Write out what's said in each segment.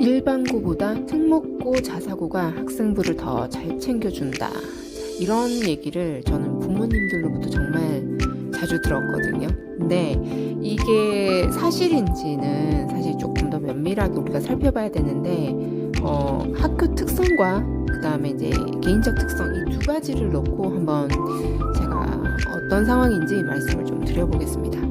일반고보다 특목고 자사고가 학생부를 더 잘 챙겨준다. 이런 얘기를 저는 부모님들로부터 정말 자주 들었거든요. 근데 이게 사실인지는 사실 조금 더 면밀하게 우리가 살펴봐야 되는데, 학교 특성과 그 다음에 이제 개인적 특성 이 두 가지를 놓고 한번 제가 어떤 상황인지 말씀을 좀 드려보겠습니다.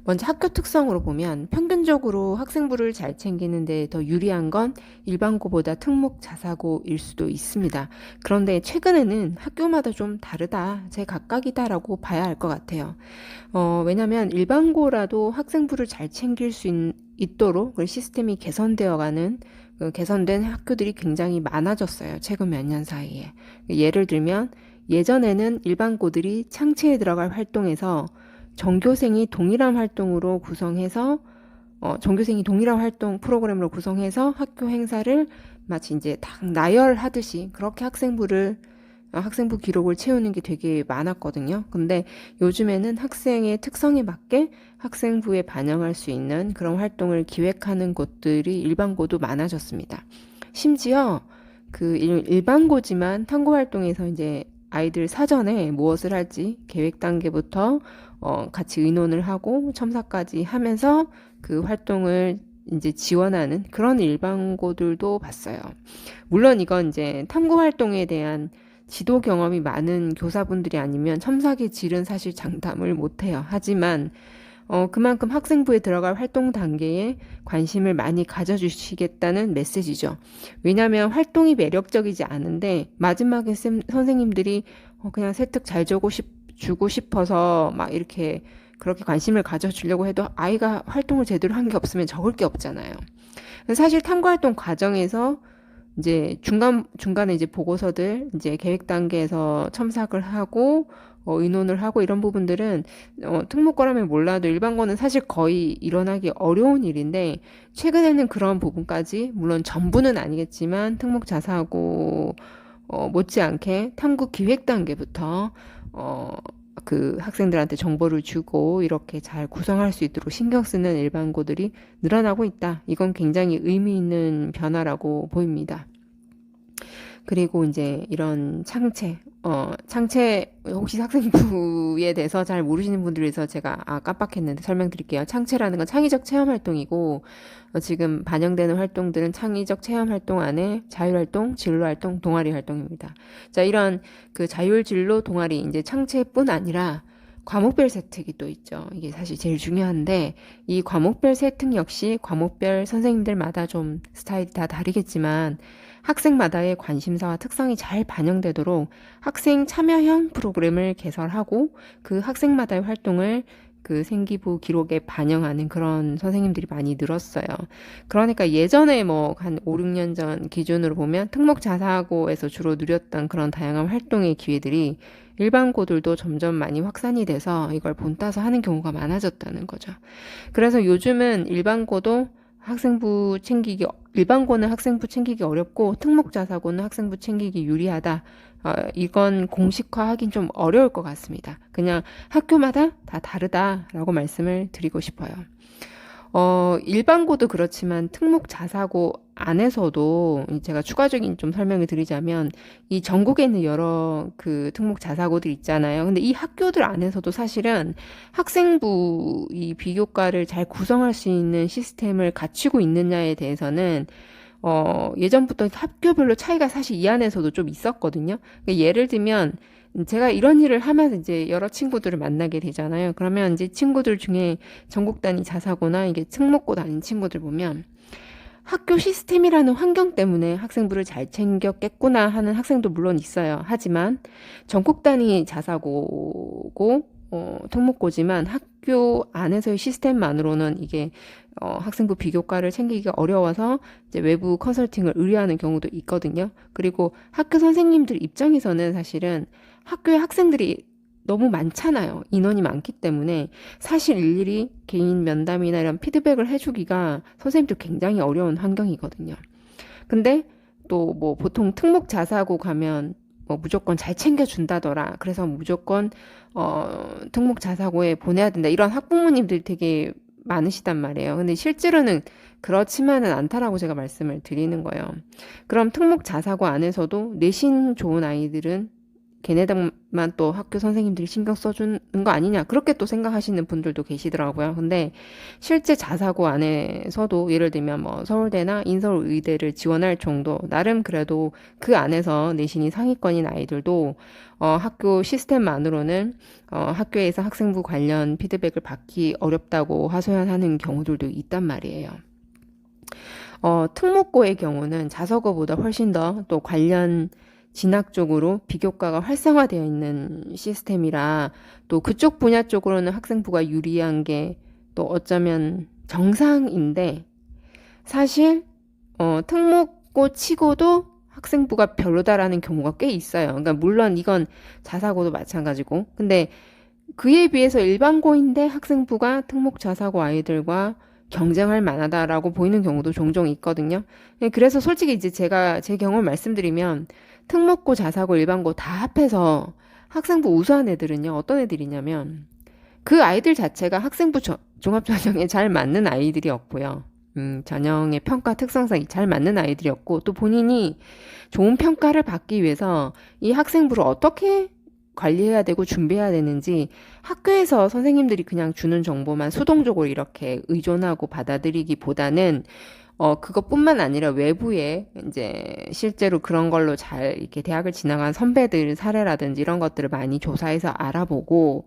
먼저 학교 특성으로 보면 평균적으로 학생부를 잘 챙기는데 더 유리한 건 일반고보다 특목 자사고일 수도 있습니다. 그런데 최근에는 학교마다 좀 다르다, 제각각이다라고 봐야 할 것 같아요. 왜냐하면 일반고라도 학생부를 잘 챙길 수 있도록 그 시스템이 개선되어가는 개선된 학교들이 굉장히 많아졌어요. 최근 몇 년 사이에. 예를 들면 예전에는 일반고들이 창체에 들어갈 활동에서 전교생이 동일한 활동으로 구성해서 전교생이 동일한 활동 프로그램으로 구성해서 학교 행사를 마치 이제 딱 나열하듯이 그렇게 학생부 기록을 채우는 게 되게 많았거든요. 근데 요즘에는 학생의 특성에 맞게 학생부에 반영할 수 있는 그런 활동을 기획하는 곳들이 일반고도 많아졌습니다. 심지어 그 일반고지만 탐구 활동에서 이제 아이들 사전에 무엇을 할지 계획 단계부터 같이 의논을 하고 첨삭까지 하면서 그 활동을 이제 지원하는 그런 일반고들도 봤어요. 물론 이건 이제 탐구 활동에 대한 지도 경험이 많은 교사분들이 아니면 첨삭의 질은 사실 장담을 못해요. 하지만 그만큼 학생부에 들어갈 활동 단계에 관심을 많이 가져주시겠다는 메시지죠. 왜냐하면 활동이 매력적이지 않은데 마지막에 선생님들이 그냥 세특 잘 주고 싶어서 막 이렇게 그렇게 관심을 가져주려고 해도 아이가 활동을 제대로 한 게 없으면 적을 게 없잖아요. 사실 탐구활동 과정에서 이제 중간에 이제 보고서들 이제 계획 단계에서 첨삭을 하고 의논을 하고 이런 부분들은 특목고라면 몰라도 일반고는 사실 거의 일어나기 어려운 일인데, 최근에는 그런 부분까지 물론 전부는 아니겠지만 특목 자사고 못지않게 탐구 기획 단계부터 그 학생들한테 정보를 주고 이렇게 잘 구성할 수 있도록 신경 쓰는 일반고들이 늘어나고 있다. 이건 굉장히 의미 있는 변화라고 보입니다. 그리고 이제 이런 창체 혹시 학생부에 대해서 잘 모르시는 분들 위해서 제가 깜빡했는데 설명드릴게요. 창체라는 건 창의적 체험 활동이고, 지금 반영되는 활동들은 창의적 체험 활동 안에 자율활동, 진로활동, 동아리 활동입니다. 자, 이런 그 자율, 진로, 동아리 이제 창체뿐 아니라 과목별 세특이 또 있죠. 이게 사실 제일 중요한데, 이 과목별 세특 역시 과목별 선생님들마다 좀 스타일이 다 다르겠지만 학생마다의 관심사와 특성이 잘 반영되도록 학생 참여형 프로그램을 개설하고 그 학생마다의 활동을 그 생기부 기록에 반영하는 그런 선생님들이 많이 늘었어요. 그러니까 예전에 뭐 한 5, 6년 전 기준으로 보면 특목 자사고에서 주로 누렸던 그런 다양한 활동의 기회들이 일반고들도 점점 많이 확산이 돼서 이걸 본따서 하는 경우가 많아졌다는 거죠. 그래서 요즘은 일반고는 학생부 챙기기 어렵고 특목 자사고는 학생부 챙기기 유리하다. 이건 공식화하긴 좀 어려울 것 같습니다. 그냥 학교마다 다 다르다라고 말씀을 드리고 싶어요. 일반고도 그렇지만 특목 자사고 안에서도 제가 추가적인 좀 설명을 드리자면 이 전국에 있는 여러 그 특목 자사고들 있잖아요. 근데 이 학교들 안에서도 사실은 학생부 이 비교과를 잘 구성할 수 있는 시스템을 갖추고 있느냐에 대해서는 예전부터 학교별로 차이가 사실 이 안에서도 좀 있었거든요. 그러니까 예를 들면 제가 이런 일을 하면서 이제 여러 친구들을 만나게 되잖아요. 그러면 이제 친구들 중에 전국 단위 자사고나 이게 특목고 다닌 친구들 보면 학교 시스템이라는 환경 때문에 학생부를 잘 챙겼겠구나 하는 학생도 물론 있어요. 하지만 전국 단위 자사고고 특목고지만 학교 안에서의 시스템만으로는 이게 학생부 비교과를 챙기기가 어려워서 이제 외부 컨설팅을 의뢰하는 경우도 있거든요. 그리고 학교 선생님들 입장에서는 사실은 학교에 학생들이 너무 많잖아요. 인원이 많기 때문에 사실 일일이 개인 면담이나 이런 피드백을 해주기가 선생님들 굉장히 어려운 환경이거든요. 근데 또 뭐 보통 특목 자사고 가면 뭐 무조건 잘 챙겨준다더라. 그래서 무조건 특목 자사고에 보내야 된다. 이런 학부모님들이 되게 많으시단 말이에요. 근데 실제로는 그렇지만은 않다라고 제가 말씀을 드리는 거예요. 그럼 특목 자사고 안에서도 내신 좋은 아이들은 걔네들만 또 학교 선생님들이 신경 써주는 거 아니냐, 그렇게 또 생각하시는 분들도 계시더라고요. 근데 실제 자사고 안에서도 예를 들면 뭐 서울대나 인서울의대를 지원할 정도, 나름 그래도 그 안에서 내신이 상위권인 아이들도 학교 시스템만으로는 학교에서 학생부 관련 피드백을 받기 어렵다고 하소연하는 경우들도 있단 말이에요. 특목고의 경우는 자서고보다 훨씬 더 또 관련 진학 쪽으로 비교과가 활성화되어 있는 시스템이라 또 그쪽 분야 쪽으로는 학생부가 유리한 게 또 어쩌면 정상인데, 사실 특목고 치고도 학생부가 별로다라는 경우가 꽤 있어요. 그러니까 물론 이건 자사고도 마찬가지고, 근데 그에 비해서 일반고인데 학생부가 특목 자사고 아이들과 경쟁할 만하다라고 보이는 경우도 종종 있거든요. 그래서 솔직히 이제 제가 제 경험을 말씀드리면 특목고, 자사고, 일반고 다 합해서 학생부 우수한 애들은요, 어떤 애들이냐면 그 아이들 자체가 학생부 종합전형에 잘 맞는 아이들이었고요. 전형의 평가 특성상 잘 맞는 아이들이었고, 또 본인이 좋은 평가를 받기 위해서 이 학생부를 어떻게 관리해야 되고 준비해야 되는지 학교에서 선생님들이 그냥 주는 정보만 수동적으로 이렇게 의존하고 받아들이기보다는 그것뿐만 아니라 외부에 이제 실제로 그런 걸로 잘 이렇게 대학을 지나간 선배들 사례라든지 이런 것들을 많이 조사해서 알아보고,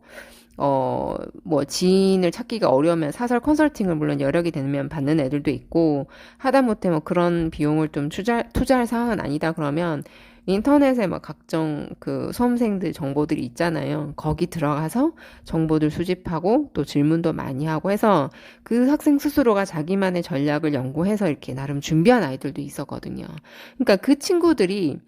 뭐 지인을 찾기가 어려우면 사설 컨설팅을 물론 여력이 되면 받는 애들도 있고, 하다못해 뭐 그런 비용을 좀 투자할 상황은 아니다 그러면 인터넷에 막 각종 그 수험생들 정보들이 있잖아요. 거기 들어가서 정보들 수집하고 또 질문도 많이 하고 해서 그 학생 스스로가 자기만의 전략을 연구해서 이렇게 나름 준비한 아이들도 있었거든요. 그러니까 그 친구들이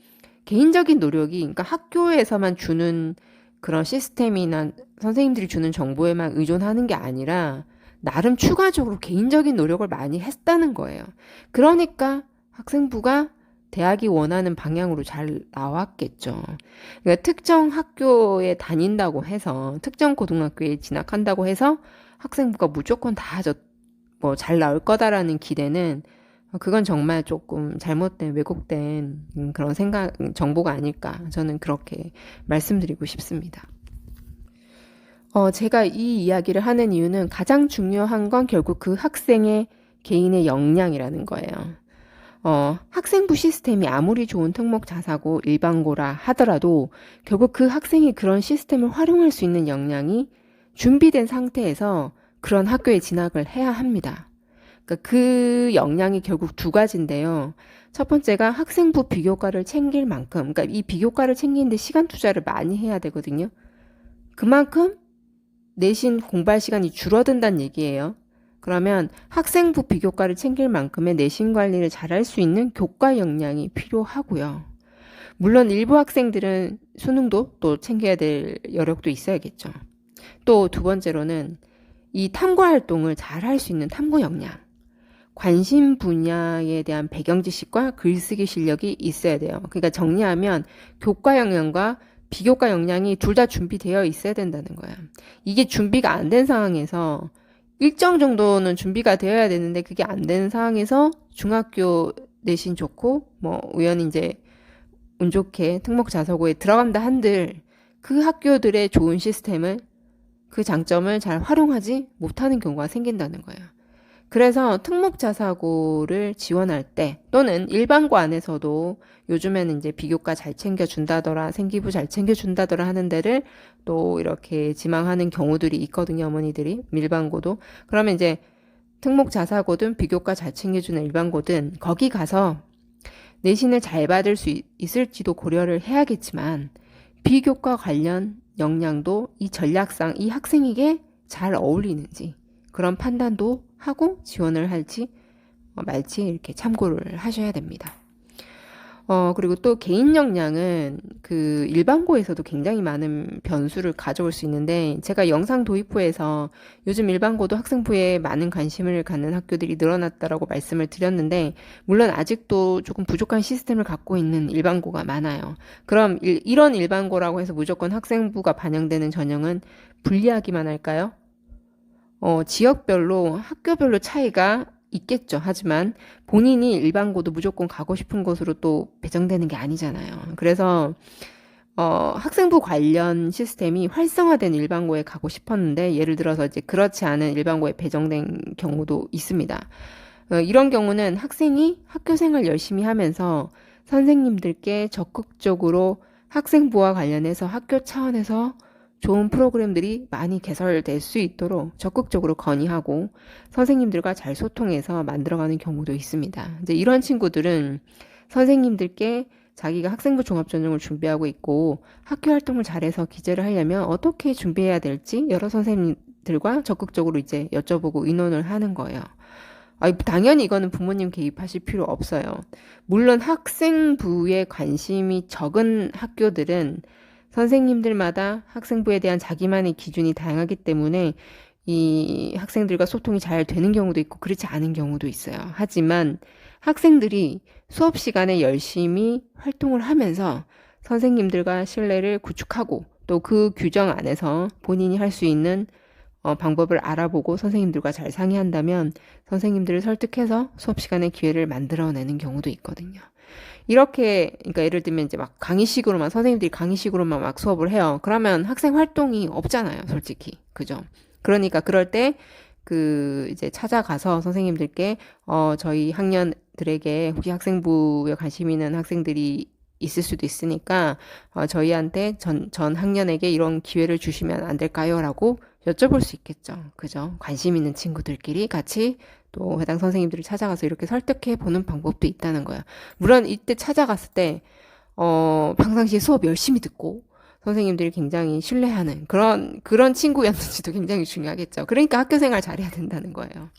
개인적인 노력이, 그러니까 학교에서만 주는 그런 시스템이나 선생님들이 주는 정보에만 의존하는 게 아니라 나름 추가적으로 개인적인 노력을 많이 했다는 거예요. 그러니까 학생부가 대학이 원하는 방향으로 잘 나왔겠죠. 그러니까 특정 학교에 다닌다고 해서, 특정 고등학교에 진학한다고 해서 학생부가 무조건 다 뭐 잘 나올 거다라는 기대는, 그건 정말 조금 잘못된, 왜곡된 그런 정보가 아닐까. 저는 그렇게 말씀드리고 싶습니다. 제가 이 이야기를 하는 이유는 가장 중요한 건 결국 그 학생의 개인의 역량이라는 거예요. 학생부 시스템이 아무리 좋은 특목 자사고 일반고라 하더라도 결국 그 학생이 그런 시스템을 활용할 수 있는 역량이 준비된 상태에서 그런 학교에 진학을 해야 합니다. 그러니까 그 역량이 결국 두 가지인데요. 첫 번째가 학생부 비교과를 챙길 만큼, 그러니까 이 비교과를 챙기는데 시간 투자를 많이 해야 되거든요. 그만큼 내신 공부할 시간이 줄어든다는 얘기예요. 그러면 학생부 비교과를 챙길 만큼의 내신 관리를 잘할 수 있는 교과 역량이 필요하고요. 물론 일부 학생들은 수능도 또 챙겨야 될 여력도 있어야겠죠. 또 두 번째로는 이 탐구 활동을 잘 할 수 있는 탐구 역량, 관심 분야에 대한 배경 지식과 글쓰기 실력이 있어야 돼요. 그러니까 정리하면 교과 역량과 비교과 역량이 둘 다 준비되어 있어야 된다는 거야. 이게 준비가 안 된 상황에서, 일정 정도는 준비가 되어야 되는데 그게 안 되는 상황에서 중학교 내신 좋고 뭐 우연히 이제 운 좋게 특목 자사고에 들어간다 한들 그 학교들의 좋은 시스템을, 그 장점을 잘 활용하지 못하는 경우가 생긴다는 거예요. 그래서 특목 자사고를 지원할 때, 또는 일반고 안에서도 요즘에는 이제 비교과 잘 챙겨준다더라, 생기부 잘 챙겨준다더라 하는 데를 또 이렇게 지망하는 경우들이 있거든요, 어머니들이. 일반고도. 그러면 이제 특목 자사고든 비교과 잘 챙겨주는 일반고든 거기 가서 내신을 잘 받을 수 있을지도 고려를 해야겠지만, 비교과 관련 역량도 이 전략상 이 학생에게 잘 어울리는지 그런 판단도 하고 지원을 할지 말지 이렇게 참고를 하셔야 됩니다. 그리고 또 개인 역량은 그 일반고에서도 굉장히 많은 변수를 가져올 수 있는데, 제가 영상 도입부에서 요즘 일반고도 학생부에 많은 관심을 갖는 학교들이 늘어났다라고 말씀을 드렸는데, 물론 아직도 조금 부족한 시스템을 갖고 있는 일반고가 많아요. 그럼 이런 일반고라고 해서 무조건 학생부가 반영되는 전형은 불리하기만 할까요? 지역별로 학교별로 차이가 있겠죠. 하지만 본인이 일반고도 무조건 가고 싶은 곳으로 또 배정되는 게 아니잖아요. 그래서 학생부 관련 시스템이 활성화된 일반고에 가고 싶었는데 예를 들어서 이제 그렇지 않은 일반고에 배정된 경우도 있습니다. 이런 경우는 학생이 학교 생활 열심히 하면서 선생님들께 적극적으로 학생부와 관련해서 학교 차원에서 좋은 프로그램들이 많이 개설될 수 있도록 적극적으로 건의하고 선생님들과 잘 소통해서 만들어가는 경우도 있습니다. 이제 이런 친구들은 선생님들께 자기가 학생부 종합전형을 준비하고 있고 학교 활동을 잘해서 기재를 하려면 어떻게 준비해야 될지 여러 선생님들과 적극적으로 이제 여쭤보고 의논을 하는 거예요. 당연히 이거는 부모님 개입하실 필요 없어요. 물론 학생부에 관심이 적은 학교들은 선생님들마다 학생부에 대한 자기만의 기준이 다양하기 때문에 이 학생들과 소통이 잘 되는 경우도 있고 그렇지 않은 경우도 있어요. 하지만 학생들이 수업 시간에 열심히 활동을 하면서 선생님들과 신뢰를 구축하고 또 그 규정 안에서 본인이 할 수 있는 방법을 알아보고 선생님들과 잘 상의한다면 선생님들을 설득해서 수업 시간에 기회를 만들어내는 경우도 있거든요. 이렇게 그러니까 예를 들면 이제 막 강의식으로만 선생님들이 강의식으로만 막 수업을 해요. 그러면 학생 활동이 없잖아요, 솔직히. 그죠? 그러니까 그럴 때 이제 찾아가서 선생님들께 저희 학년들에게 혹시 학생부에 관심 있는 학생들이 있을 수도 있으니까 저희한테 전 학년에게 이런 기회를 주시면 안 될까요? 라고 여쭤볼 수 있겠죠. 그죠? 관심 있는 친구들끼리 같이 또 해당 선생님들을 찾아가서 이렇게 설득해 보는 방법도 있다는 거야. 물론 이때 찾아갔을 때 평상시에 수업 열심히 듣고 선생님들이 굉장히 신뢰하는 그런 친구였는지도 굉장히 중요하겠죠. 그러니까 학교 생활 잘해야 된다는 거예요.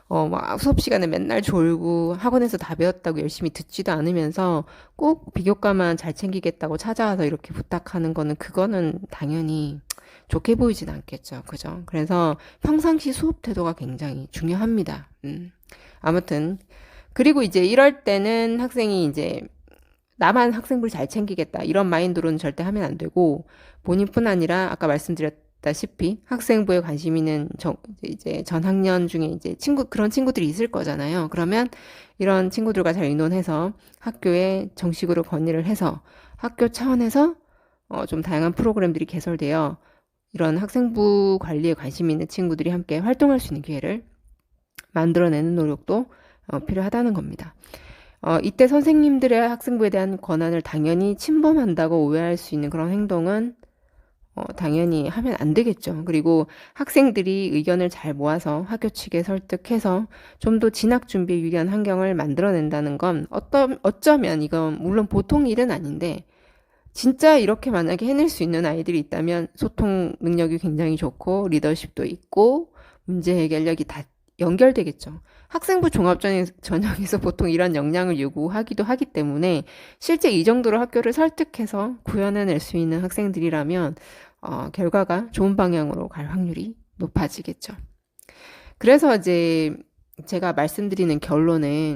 막 수업 시간에 맨날 졸고 학원에서 다 배웠다고 열심히 듣지도 않으면서 꼭 비교과만 잘 챙기겠다고 찾아와서 이렇게 부탁하는 그거는 당연히 좋게 보이진 않겠죠. 그죠? 그래서 평상시 수업 태도가 굉장히 중요합니다. 아무튼 그리고 이제 이럴 때는 학생이 이제 나만 학생부를 잘 챙기겠다 이런 마인드로는 절대 하면 안 되고 본인뿐 아니라 아까 말씀드렸다시피 학생부에 관심 있는 이제 전 학년 중에 이제 그런 친구들이 있을 거잖아요. 그러면 이런 친구들과 잘 의논해서 학교에 정식으로 건의를 해서 학교 차원에서 좀 다양한 프로그램들이 개설되어 이런 학생부 관리에 관심 있는 친구들이 함께 활동할 수 있는 기회를 만들어내는 노력도 필요하다는 겁니다. 이때 선생님들의 학생부에 대한 권한을 당연히 침범한다고 오해할 수 있는 그런 행동은 당연히 하면 안 되겠죠. 그리고 학생들이 의견을 잘 모아서 학교 측에 설득해서 좀 더 진학 준비에 유리한 환경을 만들어낸다는 건 어쩌면 이건 물론 보통 일은 아닌데 진짜 이렇게 만약에 해낼 수 있는 아이들이 있다면 소통 능력이 굉장히 좋고 리더십도 있고 문제 해결력이 다 연결되겠죠. 학생부 종합전형에서 보통 이런 역량을 요구하기도 하기 때문에 실제 이 정도로 학교를 설득해서 구현해낼 수 있는 학생들이라면 결과가 좋은 방향으로 갈 확률이 높아지겠죠. 그래서 이제 제가 말씀드리는 결론은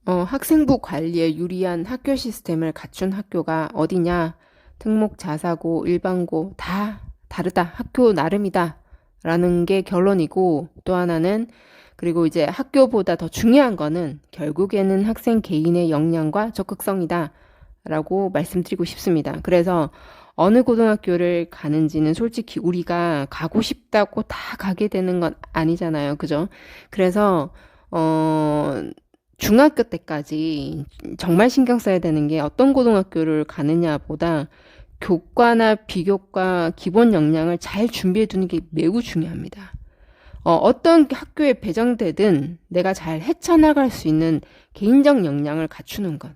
학생부 관리에 유리한 학교 시스템을 갖춘 학교가 어디냐? 특목, 자사고, 일반고 다 다르다. 학교 나름이다. 라는 게 결론이고 또 하나는 그리고 이제 학교보다 더 중요한 거는 결국에는 학생 개인의 역량과 적극성이다. 라고 말씀드리고 싶습니다. 그래서 어느 고등학교를 가는지는 솔직히 우리가 가고 싶다고 다 가게 되는 건 아니잖아요. 그죠? 그래서 중학교 때까지 정말 신경 써야 되는 게 어떤 고등학교를 가느냐보다 교과나 비교과 기본 역량을 잘 준비해 두는 게 매우 중요합니다. 어떤 학교에 배정되든 내가 잘 헤쳐나갈 수 있는 개인적 역량을 갖추는 것.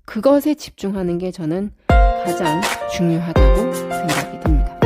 그것에 집중하는 게 저는 가장 중요하다고 생각이 듭니다.